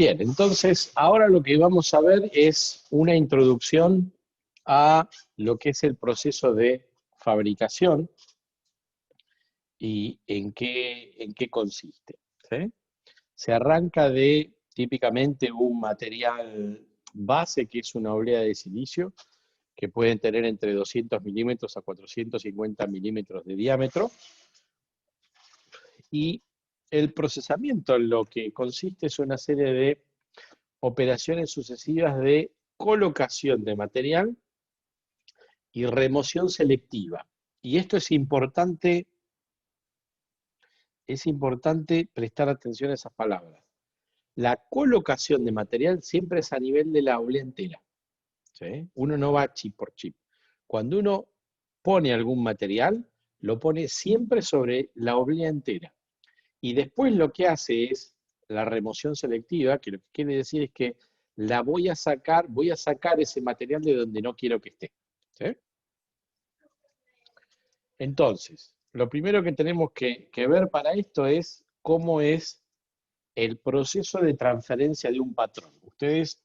Bien, entonces ahora lo que vamos a ver es una introducción a lo que es el proceso de fabricación y en qué consiste. ¿Sí? Se arranca de típicamente un material base, que es una oblea de silicio, que pueden tener entre 200 milímetros a 450 milímetros de diámetro, y el procesamiento en lo que consiste es una serie de operaciones sucesivas de colocación de material y remoción selectiva. Y esto es importante prestar atención a esas palabras. La colocación de material siempre es a nivel de la oblea entera, ¿sí? Uno no va chip por chip. Cuando uno pone algún material, lo pone siempre sobre la oblea entera. Y después lo que hace es la remoción selectiva, que lo que quiere decir es que voy a sacar ese material de donde no quiero que esté. ¿Sí? Entonces, lo primero que tenemos que ver para esto es cómo es el proceso de transferencia de un patrón. Ustedes,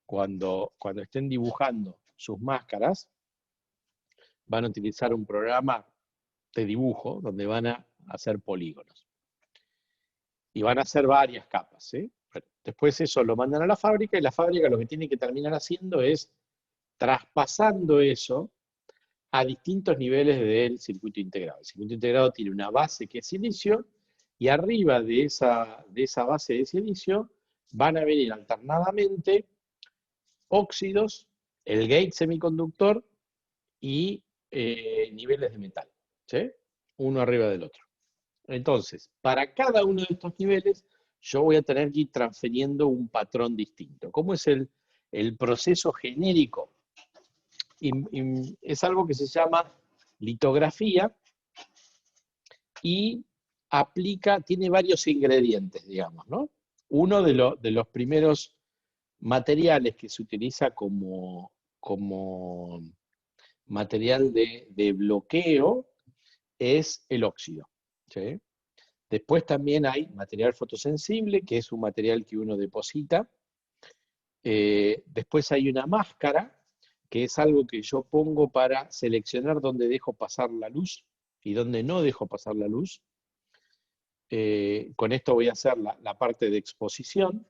cuando estén dibujando sus máscaras, van a utilizar un programa de dibujo donde van a hacer polígonos. Y van a hacer varias capas, ¿sí? Bueno, después eso lo mandan a la fábrica, y la fábrica lo que tiene que terminar haciendo es traspasando eso a distintos niveles del circuito integrado. El circuito integrado tiene una base que es silicio, y arriba de esa base de silicio van a venir alternadamente óxidos, el gate semiconductor y niveles de metal, ¿sí? Uno arriba del otro. Entonces, para cada uno de estos niveles, yo voy a tener que ir transfiriendo un patrón distinto. ¿Cómo es el proceso genérico? Es algo que se llama litografía, y tiene varios ingredientes, digamos, ¿no? Uno de los primeros materiales que se utiliza como material de bloqueo es el óxido, ¿sí? Después también hay material fotosensible, que es un material que uno deposita. Después hay una máscara, que es algo que yo pongo para seleccionar dónde dejo pasar la luz y dónde no dejo pasar la luz. Con esto voy a hacer la parte de exposición.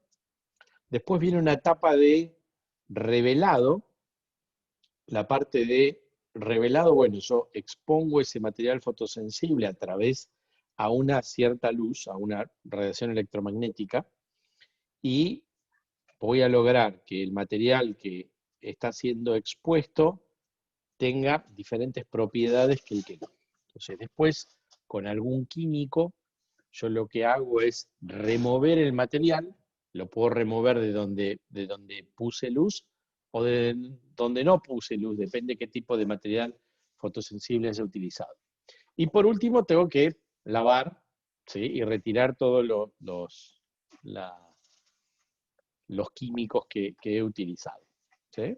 Después viene una etapa de revelado. La parte de revelado, bueno, yo expongo ese material fotosensible a través a una cierta luz, a una radiación electromagnética, y voy a lograr que el material que está siendo expuesto tenga diferentes propiedades que el que no. Entonces, después, con algún químico, yo lo que hago es remover el material. Lo puedo remover de donde puse luz o de donde no puse luz, depende qué tipo de material fotosensible haya utilizado. Y por último, tengo que lavar, ¿sí? Y retirar todos los químicos que he utilizado, ¿sí?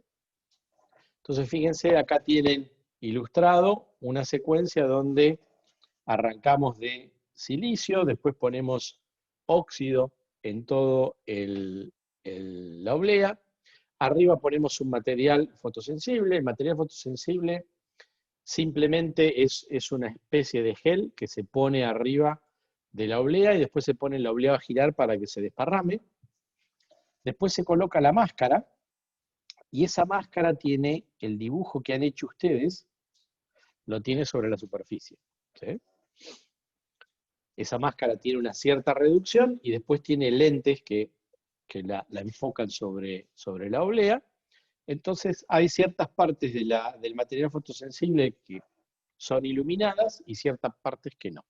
Entonces, fíjense, acá tienen ilustrado una secuencia donde arrancamos de silicio, después ponemos óxido en todo la oblea, arriba ponemos un material fotosensible. El material fotosensible simplemente es una especie de gel que se pone arriba de la oblea, y después se pone la oblea a girar para que se desparrame. Después se coloca la máscara, y esa máscara tiene el dibujo que han hecho ustedes, lo tiene sobre la superficie, ¿sí? Esa máscara tiene una cierta reducción, y después tiene lentes que la enfocan sobre la oblea. Entonces hay ciertas partes del material fotosensible que son iluminadas y ciertas partes que no.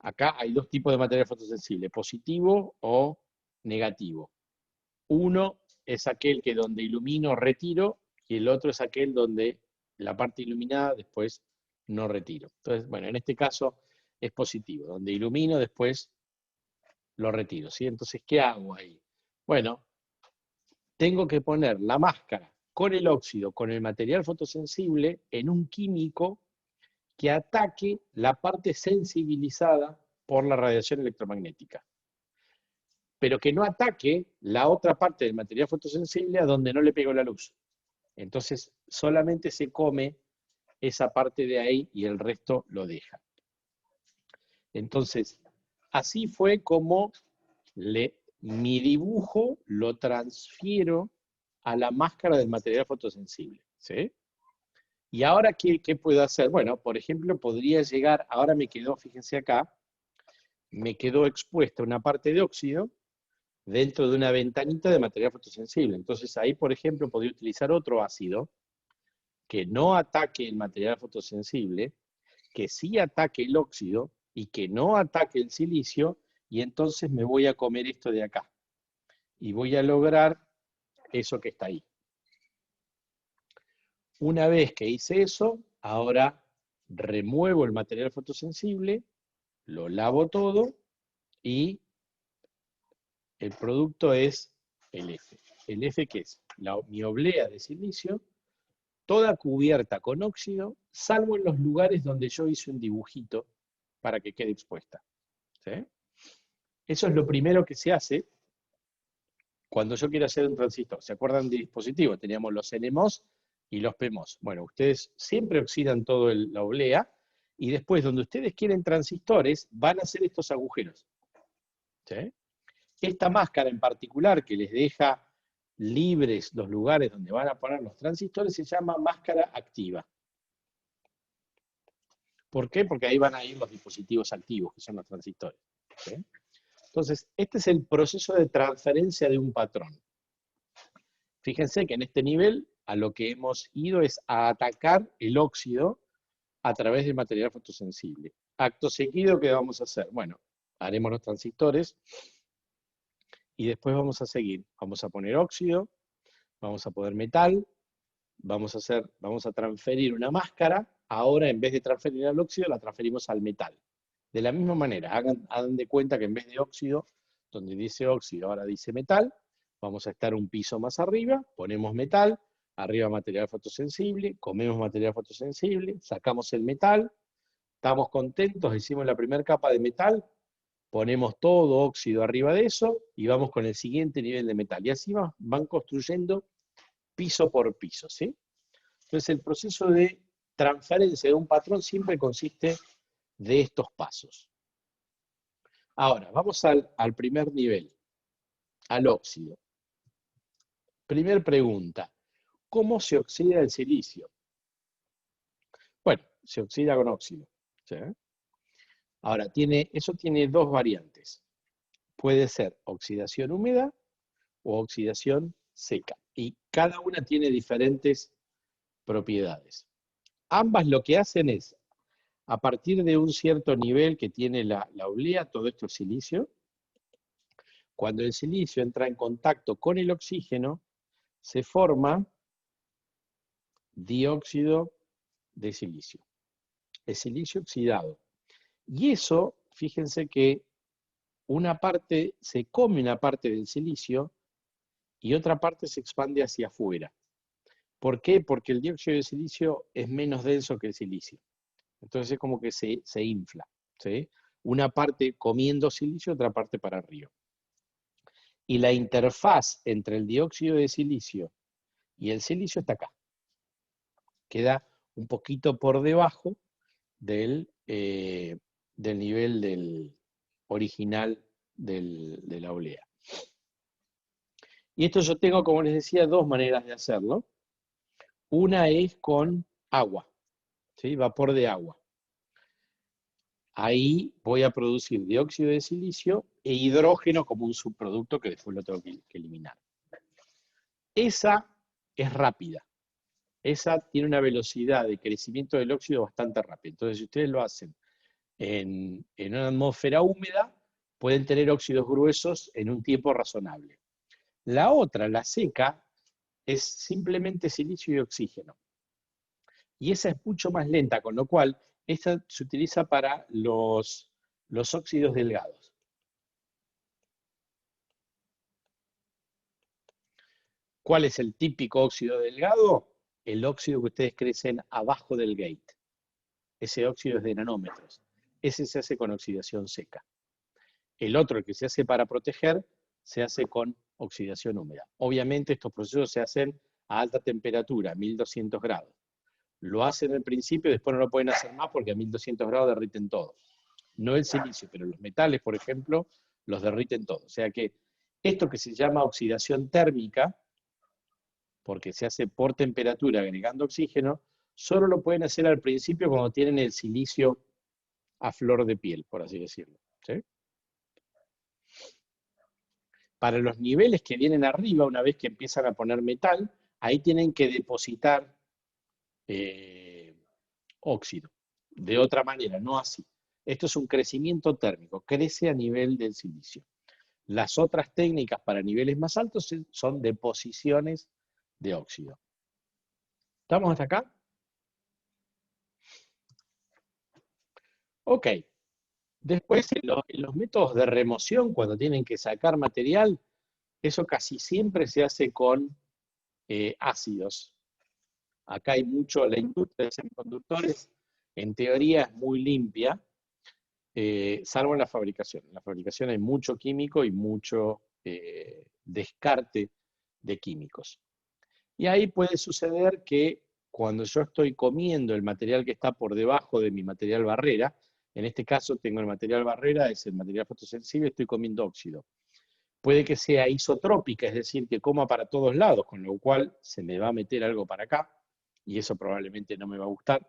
Acá hay dos tipos de material fotosensible: positivo o negativo. Uno es aquel que donde ilumino retiro, y el otro es aquel donde la parte iluminada después no retiro. Entonces, bueno, en este caso es positivo. Donde ilumino después lo retiro, ¿sí? Entonces, ¿qué hago ahí? Bueno, tengo que poner la máscara con el óxido, con el material fotosensible, en un químico que ataque la parte sensibilizada por la radiación electromagnética. pero que no ataque la otra parte del material fotosensible a donde no le pegó la luz. Entonces solamente se come esa parte de ahí y el resto lo deja. Entonces, así fue como mi dibujo lo transfiero a la máscara del material fotosensible. ¿Sí? Y ahora, ¿qué puedo hacer? Bueno, por ejemplo, podría llegar, ahora me quedó, fíjense acá, me quedó expuesta una parte de óxido dentro de una ventanita de material fotosensible. Entonces ahí, por ejemplo, podría utilizar otro ácido que no ataque el material fotosensible, que sí ataque el óxido y que no ataque el silicio, y entonces me voy a comer esto de acá. Y voy a lograr eso que está ahí. Una vez que hice eso, ahora remuevo el material fotosensible, lo lavo todo y el producto es el F. El F, que es mi oblea de silicio, toda cubierta con óxido, salvo en los lugares donde yo hice un dibujito para que quede expuesta. ¿Sí? Eso es lo primero que se hace cuando yo quiero hacer un transistor. ¿Se acuerdan de dispositivos? Teníamos los NMOS y los PMOS. Bueno, ustedes siempre oxidan todo la oblea y después donde ustedes quieren transistores van a hacer estos agujeros. ¿Sí? Esta máscara en particular que les deja libres los lugares donde van a poner los transistores se llama máscara activa. ¿Por qué? Porque ahí van a ir los dispositivos activos, que son los transistores. ¿Sí? Entonces, este es el proceso de transferencia de un patrón. Fíjense que en este nivel a lo que hemos ido es a atacar el óxido a través del material fotosensible. Acto seguido, ¿qué vamos a hacer? Bueno, haremos los transistores y después vamos a seguir. Vamos a poner óxido, vamos a poner metal, vamos a transferir una máscara. Ahora, en vez de transferir al óxido, la transferimos al metal. De la misma manera, hagan de cuenta que en vez de óxido, donde dice óxido, ahora dice metal. Vamos a estar un piso más arriba, ponemos metal, arriba material fotosensible, comemos material fotosensible, sacamos el metal, estamos contentos, hicimos la primera capa de metal, ponemos todo óxido arriba de eso y vamos con el siguiente nivel de metal. Y así van construyendo piso por piso, ¿sí? Entonces el proceso de transferencia de un patrón siempre consiste de estos pasos. Ahora, vamos al primer nivel, al óxido. Primer pregunta, ¿cómo se oxida el silicio? Bueno, se oxida con óxido. ¿Sí? Ahora, eso tiene dos variantes. Puede ser oxidación húmeda o oxidación seca. Y cada una tiene diferentes propiedades. Ambas lo que hacen es, a partir de un cierto nivel que tiene la oblea, todo esto es silicio, cuando el silicio entra en contacto con el oxígeno, se forma dióxido de silicio. El silicio oxidado. Y eso, fíjense que se come una parte del silicio y otra parte se expande hacia afuera. ¿Por qué? Porque el dióxido de silicio es menos denso que el silicio. Entonces es como que se infla. ¿Sí? Una parte comiendo silicio, otra parte para arriba. Y la interfaz entre el dióxido de silicio y el silicio está acá. Queda un poquito por debajo del nivel original de la oblea. Y esto yo tengo, como les decía, dos maneras de hacerlo. Una es con agua, ¿sí? Vapor de agua. Ahí voy a producir dióxido de silicio e hidrógeno como un subproducto que después lo tengo que eliminar. Esa es rápida. Esa tiene una velocidad de crecimiento del óxido bastante rápida. Entonces, si ustedes lo hacen en una atmósfera húmeda, pueden tener óxidos gruesos en un tiempo razonable. La otra, la seca, es simplemente silicio y oxígeno. Y esa es mucho más lenta, con lo cual esta se utiliza para los óxidos delgados. ¿Cuál es el típico óxido delgado? El óxido que ustedes crecen abajo del gate. Ese óxido es de nanómetros. Ese se hace con oxidación seca. El otro, que se hace para proteger, se hace con oxidación húmeda. Obviamente estos procesos se hacen a alta temperatura, 1200 grados. Lo hacen al principio y después no lo pueden hacer más porque a 1200 grados derriten todo. No el silicio, pero los metales, por ejemplo, los derriten todo. O sea que esto que se llama oxidación térmica, porque se hace por temperatura agregando oxígeno, solo lo pueden hacer al principio cuando tienen el silicio a flor de piel, por así decirlo. ¿Sí? Para los niveles que vienen arriba, una vez que empiezan a poner metal, ahí tienen que depositar óxido. De otra manera, no así. Esto es un crecimiento térmico, crece a nivel del silicio. Las otras técnicas para niveles más altos son deposiciones de óxido. ¿Estamos hasta acá? Ok. Después, en los métodos de remoción, cuando tienen que sacar material, eso casi siempre se hace con ácidos. Acá hay mucho, la industria de semiconductores, en teoría es muy limpia, salvo en la fabricación. En la fabricación hay mucho químico y mucho descarte de químicos. Y ahí puede suceder que cuando yo estoy comiendo el material que está por debajo de mi material barrera, en este caso tengo el material barrera, es el material fotosensible, estoy comiendo óxido. Puede que sea isotrópica, es decir, que coma para todos lados, con lo cual se me va a meter algo para acá, y eso probablemente no me va a gustar.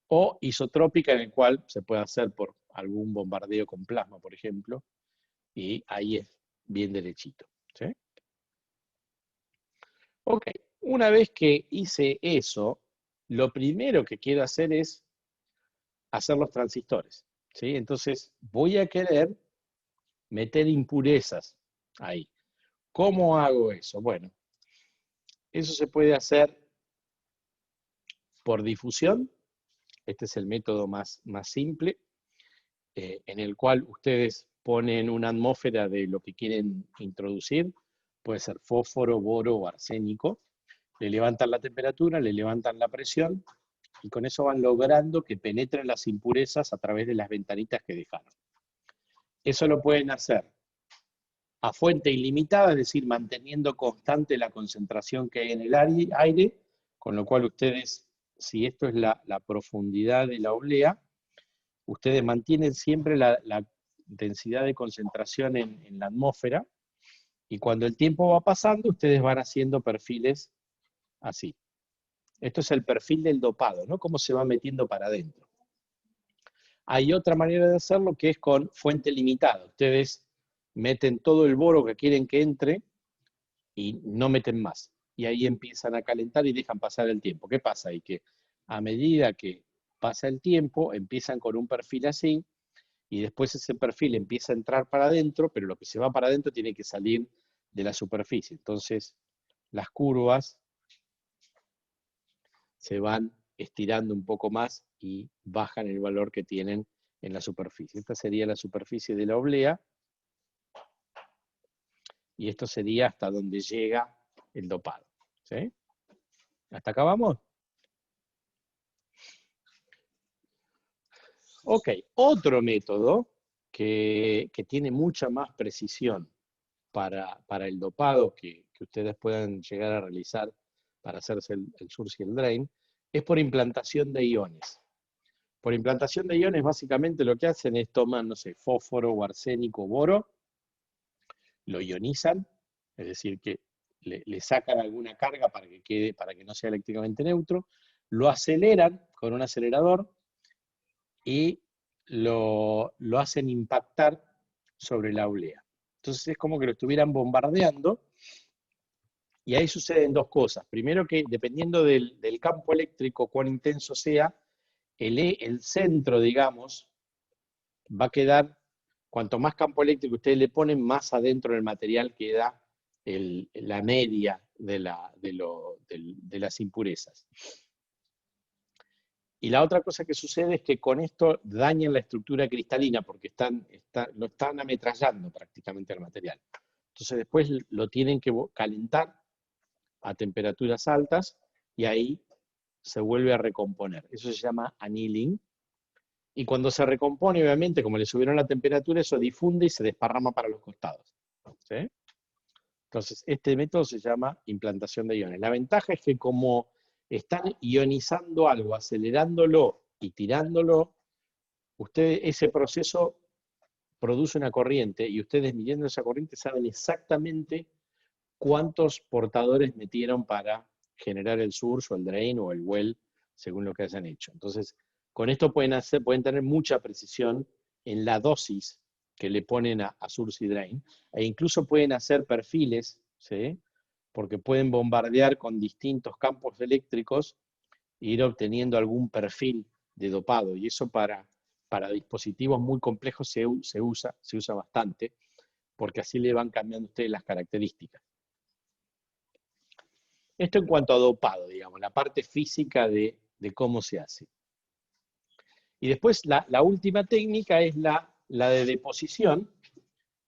O isotrópica, en el cual se puede hacer por algún bombardeo con plasma, por ejemplo, y ahí es bien derechito. ¿Sí? Ok, una vez que hice eso, lo primero que quiero hacer es hacer los transistores. ¿Sí? Entonces voy a querer meter impurezas ahí. ¿Cómo hago eso? Bueno, eso se puede hacer por difusión. Este es el método más simple, en el cual ustedes ponen una atmósfera de lo que quieren introducir. Puede ser fósforo, boro o arsénico. Le levantan la temperatura, le levantan la presión, y con eso van logrando que penetren las impurezas a través de las ventanitas que dejaron. Eso lo pueden hacer a fuente ilimitada, es decir, manteniendo constante la concentración que hay en el aire, con lo cual ustedes, si esto es la profundidad de la oblea, ustedes mantienen siempre la densidad de concentración en la atmósfera, y cuando el tiempo va pasando, ustedes van haciendo perfiles así. Esto es el perfil del dopado, ¿no? Cómo se va metiendo para adentro. Hay otra manera de hacerlo que es con fuente limitada. Ustedes meten todo el boro que quieren que entre y no meten más. Y ahí empiezan a calentar y dejan pasar el tiempo. ¿Qué pasa? Y que a medida que pasa el tiempo, empiezan con un perfil así, y después ese perfil empieza a entrar para adentro, pero lo que se va para adentro tiene que salir de la superficie. Entonces, las curvas se van estirando un poco más y bajan el valor que tienen en la superficie. Esta sería la superficie de la oblea, y esto sería hasta donde llega el dopado. ¿Sí? ¿Hasta acá vamos? Ok, otro método que tiene mucha más precisión para el dopado que ustedes puedan llegar a realizar para hacerse el source y el drain, es por implantación de iones. Por implantación de iones, básicamente lo que hacen es toman, no sé, fósforo o arsénico o boro, lo ionizan, es decir, que le sacan alguna carga para que no sea eléctricamente neutro, lo aceleran con un acelerador y lo hacen impactar sobre la oblea. Entonces es como que lo estuvieran bombardeando, y ahí suceden dos cosas. Primero, que dependiendo del campo eléctrico, cuán intenso sea, el centro, digamos, va a quedar, cuanto más campo eléctrico ustedes le ponen, más adentro del material queda la media de las impurezas. Y la otra cosa que sucede es que con esto dañan la estructura cristalina, porque lo están ametrallando prácticamente al material. Entonces después lo tienen que calentar a temperaturas altas, y ahí se vuelve a recomponer. Eso se llama annealing. Y cuando se recompone, obviamente, como le subieron la temperatura, eso difunde y se desparrama para los costados. ¿sí? Entonces, este método se llama implantación de iones. La ventaja es que como están ionizando algo, acelerándolo y tirándolo, ese proceso produce una corriente y ustedes midiendo esa corriente saben exactamente cuántos portadores metieron para generar el source o el drain o el well, según lo que hayan hecho. Entonces, con esto pueden tener mucha precisión en la dosis que le ponen a source y drain, e incluso pueden hacer perfiles, ¿sí? Porque pueden bombardear con distintos campos eléctricos e ir obteniendo algún perfil de dopado, y eso para dispositivos muy complejos se usa bastante, porque así le van cambiando ustedes las características. Esto en cuanto a dopado, digamos, la parte física de cómo se hace. Y después la última técnica es la de deposición,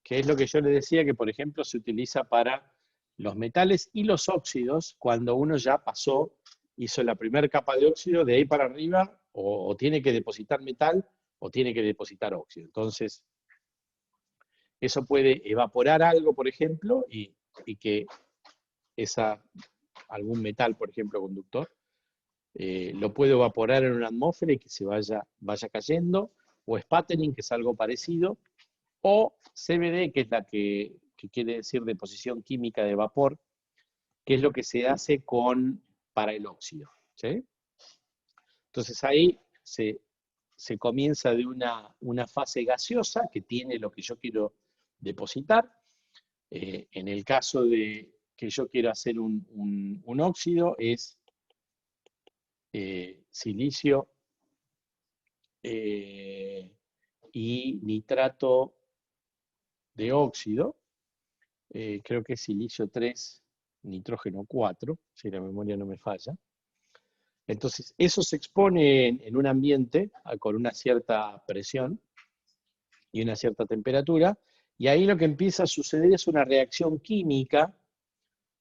que es lo que yo les decía que, por ejemplo, se utiliza para los metales y los óxidos, cuando uno ya hizo la primera capa de óxido, de ahí para arriba, o tiene que depositar metal o tiene que depositar óxido. Entonces, eso puede evaporar algo, por ejemplo, y que algún metal, por ejemplo, conductor, lo puedo evaporar en una atmósfera y que se vaya cayendo, o sputtering, que es algo parecido, o CVD, que es la que quiere decir deposición química de vapor, que es lo que se hace para el óxido, ¿sí? Entonces ahí se comienza de una fase gaseosa que tiene lo que yo quiero depositar. En el caso de que yo quiero hacer un óxido, es silicio y nitrato de óxido, creo que es silicio 3, nitrógeno 4, si la memoria no me falla. Entonces, eso se expone en un ambiente con una cierta presión y una cierta temperatura, y ahí lo que empieza a suceder es una reacción química.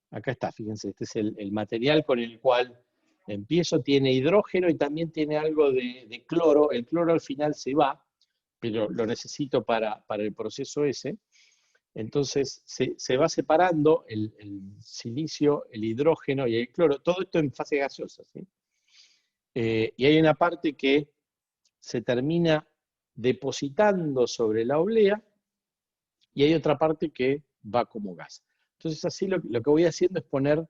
Acá está, fíjense, este es el material con el cual empiezo, tiene hidrógeno y también tiene algo de cloro. El cloro al final se va, pero lo necesito para el proceso ese. Entonces se va separando el silicio, el hidrógeno y el cloro, todo esto en fase gaseosa, ¿sí? Y hay una parte que se termina depositando sobre la oblea y hay otra parte que va como gas. Entonces así lo que voy haciendo es poner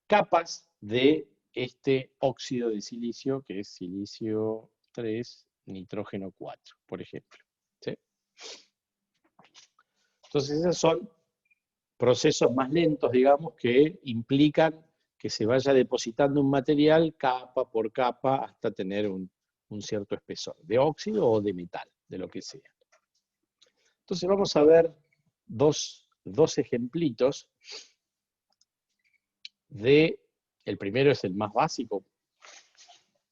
capas de este óxido de silicio, que es silicio 3, nitrógeno 4, por ejemplo, ¿sí? Entonces esos son procesos más lentos, digamos, que implican que se vaya depositando un material capa por capa hasta tener un cierto espesor, de óxido o de metal, de lo que sea. Entonces vamos a ver dos ejemplitos el primero es el más básico.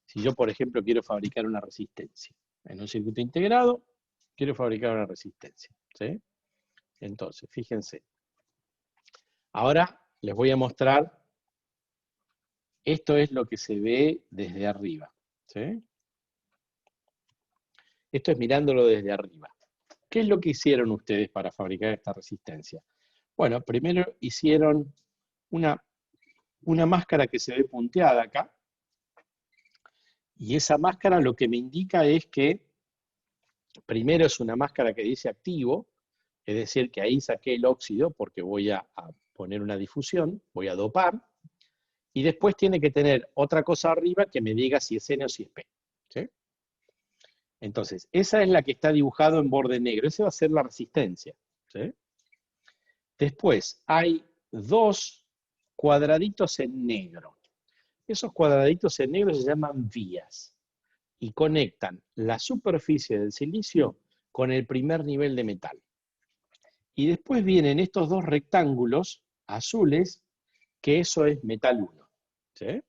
Si yo, por ejemplo, quiero fabricar una resistencia en un circuito integrado, quiero fabricar una resistencia, ¿sí? Entonces, fíjense. Ahora les voy a mostrar, esto es lo que se ve desde arriba, ¿sí? Esto es mirándolo desde arriba. ¿Qué es lo que hicieron ustedes para fabricar esta resistencia? Bueno, primero hicieron una máscara que se ve punteada acá, y esa máscara lo que me indica es que primero es una máscara que dice activo, es decir, que ahí saqué el óxido porque voy a poner una difusión, voy a dopar, y después tiene que tener otra cosa arriba que me diga si es N o si es P, ¿sí? Entonces, esa es la que está dibujado en borde negro, esa va a ser la resistencia, ¿sí? Después hay dos cuadraditos en negro. Esos cuadraditos en negro se llaman vías y conectan la superficie del silicio con el primer nivel de metal. Y después vienen estos dos rectángulos azules, que eso es metal 1. ¿Sí?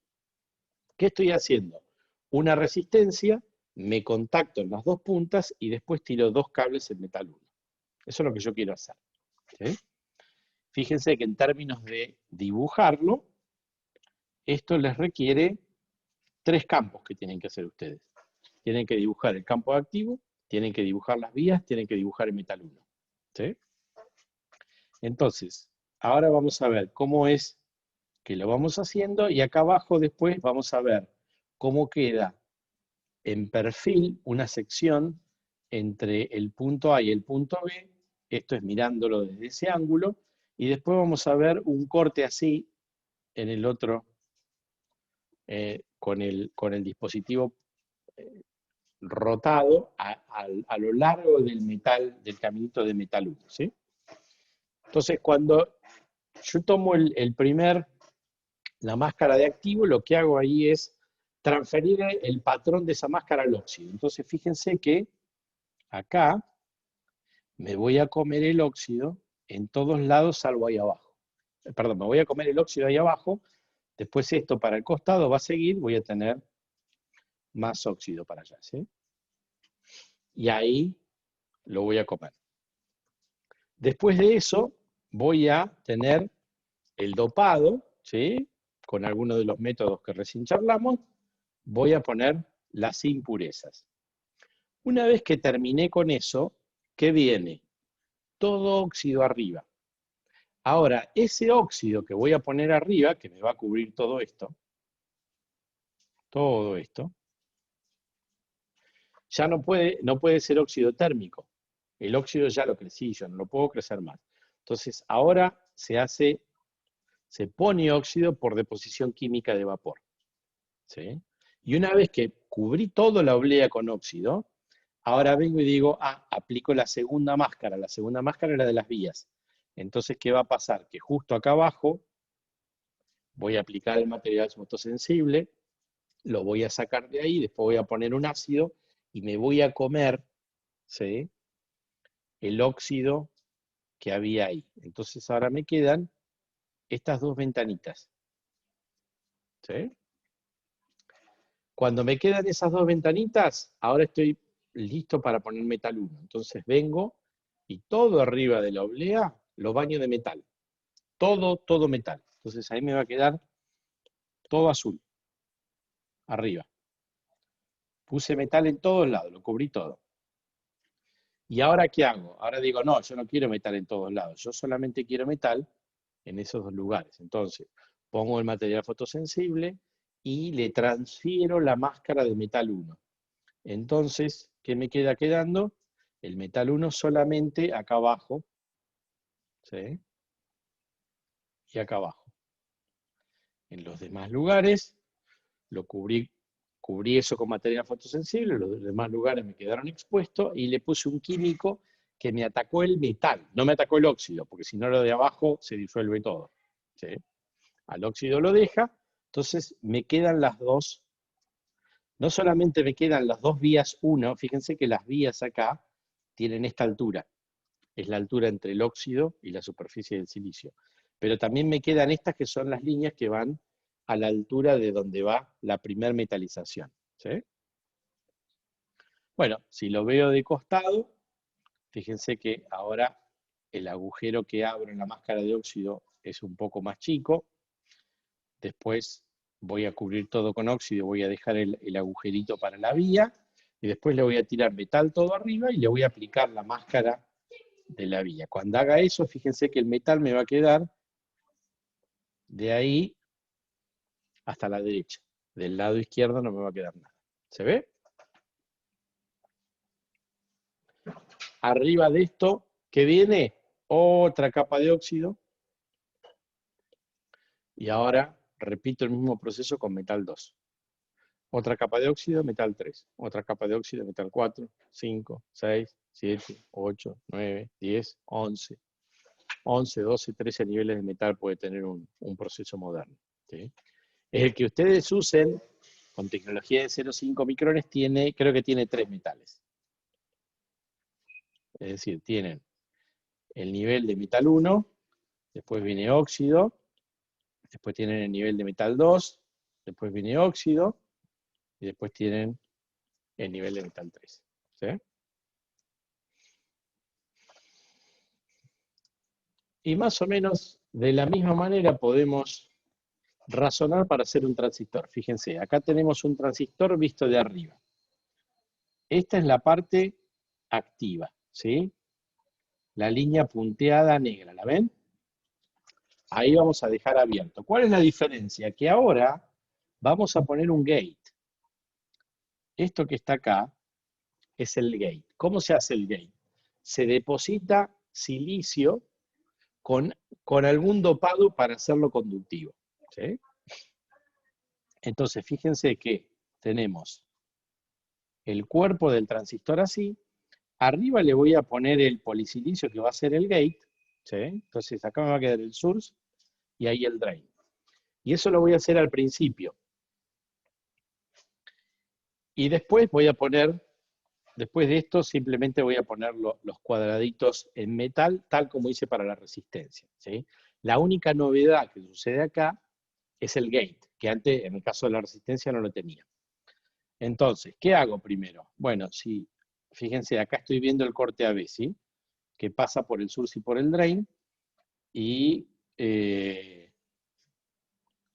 ¿Qué estoy haciendo? Una resistencia, me contacto en las dos puntas y después tiro dos cables en metal 1. Eso es lo que yo quiero hacer. ¿Sí? Fíjense que en términos de dibujarlo, esto les requiere tres campos que tienen que hacer ustedes. Tienen que dibujar el campo activo, tienen que dibujar las vías, tienen que dibujar el metal 1. ¿Sí? Entonces, ahora vamos a ver cómo es que lo vamos haciendo y acá abajo después vamos a ver cómo queda en perfil una sección entre el punto A y el punto B. Esto es mirándolo desde ese ángulo. Y después vamos a ver un corte así en el otro, con el dispositivo rotado a lo largo del metal, del caminito de metal 1, ¿sí? Entonces, cuando yo tomo la máscara de activo, lo que hago ahí es transferir el patrón de esa máscara al óxido. Entonces, fíjense que acá me voy a comer el óxido en todos lados salvo ahí abajo. Perdón, me voy a comer el óxido ahí abajo, después esto para el costado va a seguir, voy a tener más óxido para allá, ¿sí? Y ahí lo voy a comer. Después de eso, voy a tener el dopado, ¿sí? Con algunos de los métodos que recién charlamos, voy a poner las impurezas. Una vez que terminé con eso, ¿qué viene? Todo óxido arriba. Ahora, ese óxido que voy a poner arriba, que me va a cubrir todo esto, ya no puede ser óxido térmico. El óxido ya lo crecí, yo no lo puedo crecer más. Entonces, ahora se pone óxido por deposición química de vapor, ¿sí? Y una vez que cubrí toda la oblea con óxido, ahora vengo y digo, aplico la segunda máscara. La segunda máscara es la de las vías. Entonces, ¿qué va a pasar? Que justo acá abajo voy a aplicar el material fotosensible, lo voy a sacar de ahí, después voy a poner un ácido y me voy a comer, ¿sí?, el óxido que había ahí. Entonces ahora me quedan estas dos ventanitas, ¿sí? Cuando me quedan esas dos ventanitas, ahora estoy listo para poner metal 1. Entonces vengo y todo arriba de la oblea lo baño de metal. Todo metal. Entonces ahí me va a quedar todo azul, arriba. Puse metal en todos lados, lo cubrí todo. ¿Y ahora qué hago? Ahora digo, no, yo no quiero metal en todos lados, yo solamente quiero metal en esos dos lugares. Entonces, pongo el material fotosensible y le transfiero la máscara de metal 1. Entonces, ¿qué me queda quedando? El metal 1 solamente acá abajo, ¿sí?, y acá abajo. En los demás lugares lo cubrí eso con material fotosensible, los demás lugares me quedaron expuestos y le puse un químico que me atacó el metal, no me atacó el óxido, porque si no lo de abajo se disuelve todo, ¿sí? Al óxido lo deja, entonces me quedan las dos, no solamente me quedan las dos vías 1, fíjense que las vías acá tienen esta altura, es la altura entre el óxido y la superficie del silicio, pero también me quedan estas que son las líneas que van a la altura de donde va la primer metalización, ¿sí? Bueno, si lo veo de costado, fíjense que ahora el agujero que abro en la máscara de óxido es un poco más chico. Después voy a cubrir todo con óxido, voy a dejar el agujerito para la vía, y después le voy a tirar metal todo arriba y le voy a aplicar la máscara de la vía. Cuando haga eso, fíjense que el metal me va a quedar de ahí hasta la derecha. Del lado izquierdo no me va a quedar nada. ¿Se ve? Arriba de esto, ¿qué viene? Otra capa de óxido. Y ahora repito el mismo proceso con metal 2. Otra capa de óxido, metal 3. Otra capa de óxido, metal 4, 5, 6, 7, 8, 9, 10, 11. 11, 12, 13 niveles de metal puede tener un proceso moderno, ¿sí? El que ustedes usen con tecnología de 0,5 micrones creo que tiene 3 metales. Es decir, tienen el nivel de metal 1, después viene óxido, después tienen el nivel de metal 2, después viene óxido, y después tienen el nivel de metal 3. ¿Sí? Y más o menos de la misma manera podemos razonar para hacer un transistor. Fíjense, acá tenemos un transistor visto de arriba. Esta es la parte activa, ¿sí? la línea punteada negra, ¿la ven? Ahí vamos a dejar abierto. ¿Cuál es la diferencia? Que ahora vamos a poner un gate. Esto que está acá es el gate. ¿Cómo se hace el gate? Se deposita silicio con algún dopado para hacerlo conductivo, ¿sí? Entonces, fíjense que tenemos el cuerpo del transistor así. Arriba le voy a poner el polisilicio que va a ser el gate, ¿sí? Entonces acá me va a quedar el source y ahí el drain. Y eso lo voy a hacer al principio. Y después voy a poner, después de esto simplemente voy a poner los cuadraditos en metal, tal como hice para la resistencia, ¿sí? La única novedad que sucede acá es el gate, que antes en el caso de la resistencia no lo tenía. Entonces, ¿qué hago primero? Bueno, si fíjense, acá estoy viendo el corte AB, ¿sí? Que pasa por el source y por el drain, y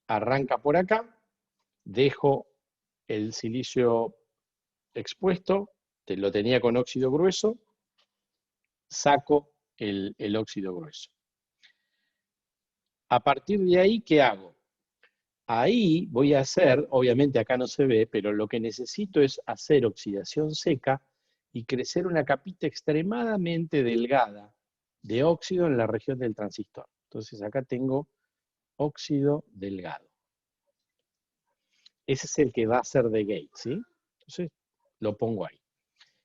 arranca por acá, dejo el silicio expuesto, lo tenía con óxido grueso, saco el óxido grueso. A partir de ahí, ¿qué hago? Ahí voy a hacer, obviamente acá no se ve, pero lo que necesito es hacer oxidación seca y crecer una capita extremadamente delgada de óxido en la región del transistor. Entonces acá tengo óxido delgado. Ese es el que va a ser de gate, ¿sí? Entonces lo pongo ahí.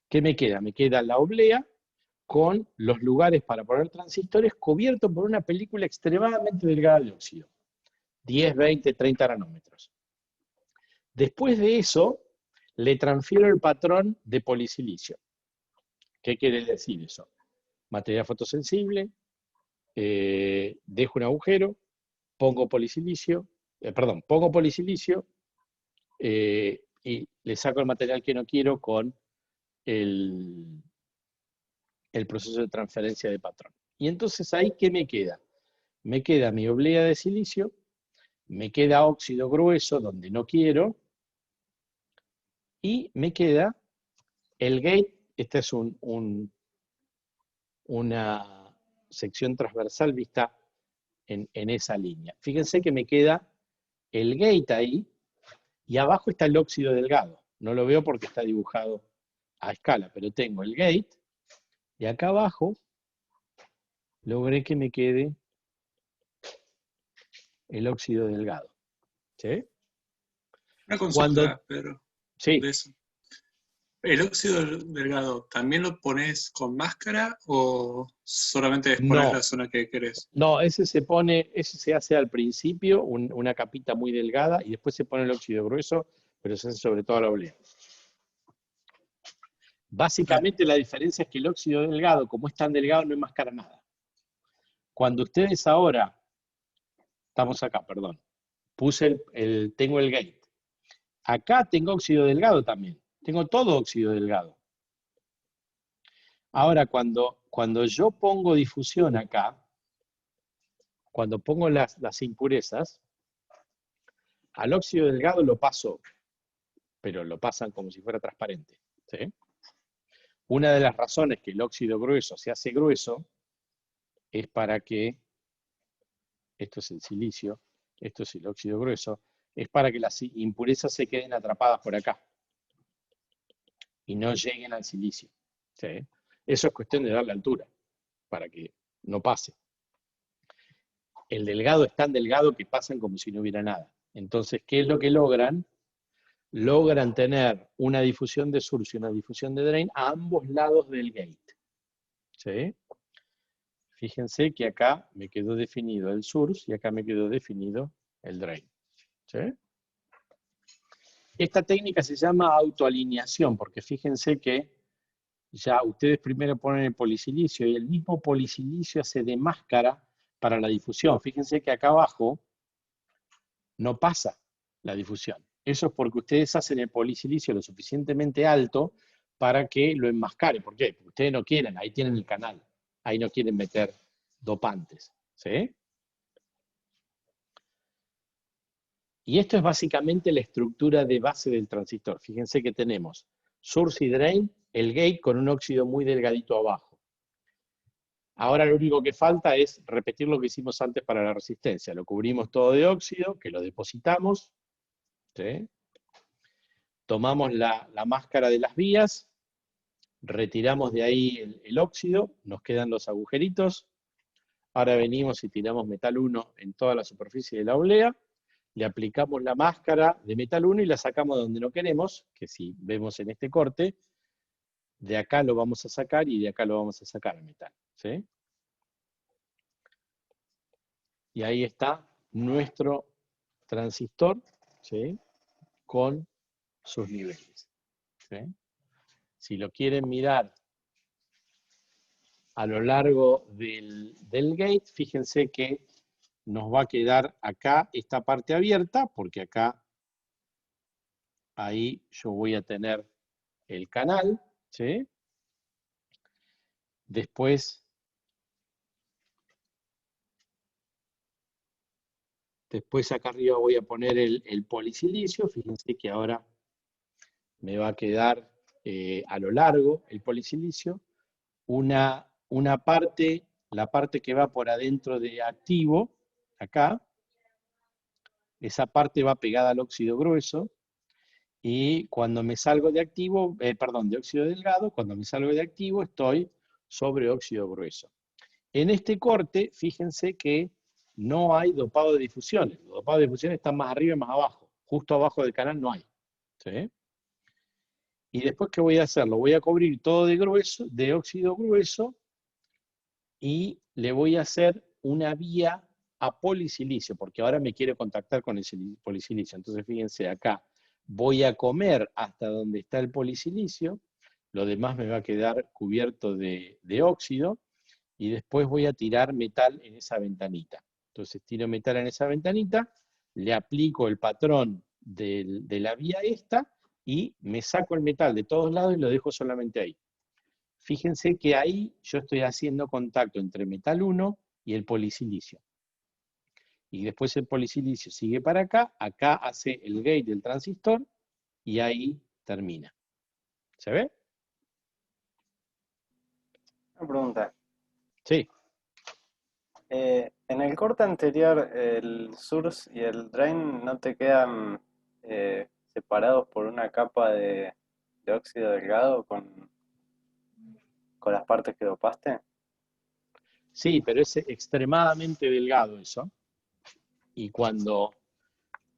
¿Qué me queda? Me queda la oblea con los lugares para poner transistores cubiertos por una película extremadamente delgada de óxido. 10, 20, 30 nanómetros. Después de eso, le transfiero el patrón de polisilicio. ¿Qué quiere decir eso? Material fotosensible, dejo un agujero, pongo polisilicio, y le saco el material que no quiero con el proceso de transferencia de patrón. Y entonces ahí, ¿qué me queda? Me queda mi oblea de silicio, me queda óxido grueso donde no quiero, y me queda el gate. Esta es una sección transversal vista en esa línea. Fíjense que me queda el gate ahí, y abajo está el óxido delgado. No lo veo porque está dibujado a escala, pero tengo el gate, y acá abajo logré que me quede el óxido delgado. ¿Sí? Una Cuando, consulta, Pedro, sí, de eso. ¿El óxido delgado también lo pones con máscara o solamente expones la no, zona que querés? no, ese se hace al principio, una capita muy delgada, y después se pone el óxido grueso, pero se hace sobre todo la oblea. Claro. Básicamente la diferencia es que el óxido delgado, como es tan delgado, no enmascara nada. Cuando ustedes ahora, estamos acá, perdón, tengo el gate. Acá tengo óxido delgado también. Tengo todo óxido delgado. Ahora, cuando yo pongo difusión acá, cuando pongo las impurezas, al óxido delgado lo paso, pero lo pasan como si fuera transparente, ¿sí? Una de las razones que el óxido grueso se hace grueso es para que, esto es el silicio, esto es el óxido grueso, es para que las impurezas se queden atrapadas por acá y no lleguen al silicio, ¿sí? Eso es cuestión de darle altura, para que no pase. El delgado es tan delgado que pasan como si no hubiera nada. Entonces, ¿qué es lo que logran? Logran tener una difusión de source y una difusión de drain a ambos lados del gate, ¿sí? Fíjense que acá me quedó definido el source y acá me quedó definido el drain, ¿sí? Esta técnica se llama autoalineación, porque fíjense que ya ustedes primero ponen el polisilicio y el mismo polisilicio hace de máscara para la difusión. Fíjense que acá abajo no pasa la difusión. Eso es porque ustedes hacen el polisilicio lo suficientemente alto para que lo enmascare. ¿Por qué? Porque ustedes no quieren, ahí tienen el canal, ahí no quieren meter dopantes, ¿sí? Y esto es básicamente la estructura de base del transistor. Fíjense que tenemos source y drain, el gate con un óxido muy delgadito abajo. Ahora lo único que falta es repetir lo que hicimos antes para la resistencia. Lo cubrimos todo de óxido, que lo depositamos, ¿sí? Tomamos la máscara de las vías, retiramos de ahí el óxido, nos quedan los agujeritos. Ahora venimos y tiramos metal 1 en toda la superficie de la oblea, le aplicamos la máscara de metal 1 y la sacamos de donde no queremos, que si vemos en este corte, de acá lo vamos a sacar y de acá lo vamos a sacar el metal, ¿sí? Y ahí está nuestro transistor, ¿sí? Con sus niveles, ¿sí? Si lo quieren mirar a lo largo del gate, fíjense que nos va a quedar acá esta parte abierta, porque acá, ahí yo voy a tener el canal, ¿sí? Después acá arriba voy a poner el polisilicio, fíjense que ahora me va a quedar a lo largo el polisilicio, una parte, la parte que va por adentro de activo, acá, esa parte va pegada al óxido grueso, y cuando me salgo de activo, de óxido delgado, cuando me salgo de activo estoy sobre óxido grueso. En este corte, fíjense que no hay dopado de difusiones. Los dopados de difusiones están más arriba y más abajo. Justo abajo del canal no hay, ¿sí? Y después, ¿qué voy a hacer? Lo voy a cubrir todo de grueso, de óxido grueso, y le voy a hacer una vía a polisilicio, porque ahora me quiero contactar con el polisilicio. Entonces, fíjense acá, voy a comer hasta donde está el polisilicio, lo demás me va a quedar cubierto de óxido, y después voy a tirar metal en esa ventanita. Entonces tiro metal en esa ventanita, le aplico el patrón de la vía esta, y me saco el metal de todos lados y lo dejo solamente ahí. Fíjense que ahí yo estoy haciendo contacto entre metal 1 y el polisilicio. Y después el polisilicio sigue para acá, acá hace el gate del transistor, y ahí termina. ¿Se ve? Una pregunta. Sí. En el corte anterior, el source y el drain no te quedan separados por una capa de óxido delgado con las partes que dopaste. Sí, pero es extremadamente delgado eso. Y cuando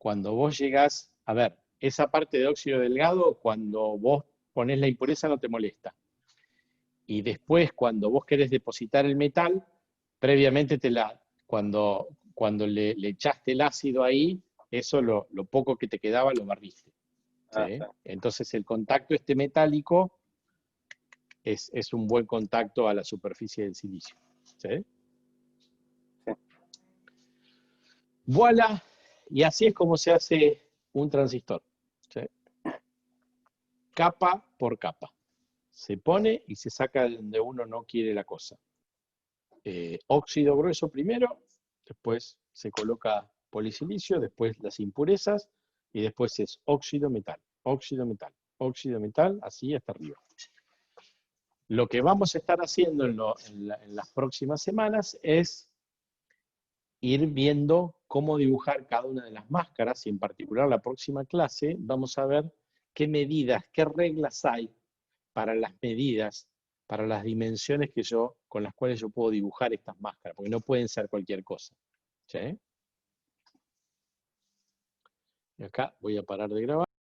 vos llegás, a ver, esa parte de óxido delgado, cuando vos ponés la impureza no te molesta. Y después, cuando vos querés depositar el metal, previamente cuando le echaste el ácido ahí, eso lo poco que te quedaba lo barriste, ¿sí? Sí. Entonces el contacto metálico es un buen contacto a la superficie del silicio, ¿sí? Sí. Voilà, y así es como se hace un transistor, ¿sí? Capa por capa. Se pone y se saca de donde uno no quiere la cosa. Óxido grueso primero, después se coloca polisilicio, después las impurezas, y después es óxido metal, óxido metal, óxido metal, así hasta arriba. Lo que vamos a estar haciendo en las próximas semanas es ir viendo cómo dibujar cada una de las máscaras, y en particular la próxima clase vamos a ver qué medidas, qué reglas hay para las medidas, para las dimensiones con las cuales yo puedo dibujar estas máscaras, porque no pueden ser cualquier cosa, ¿sí? Y acá voy a parar de grabar.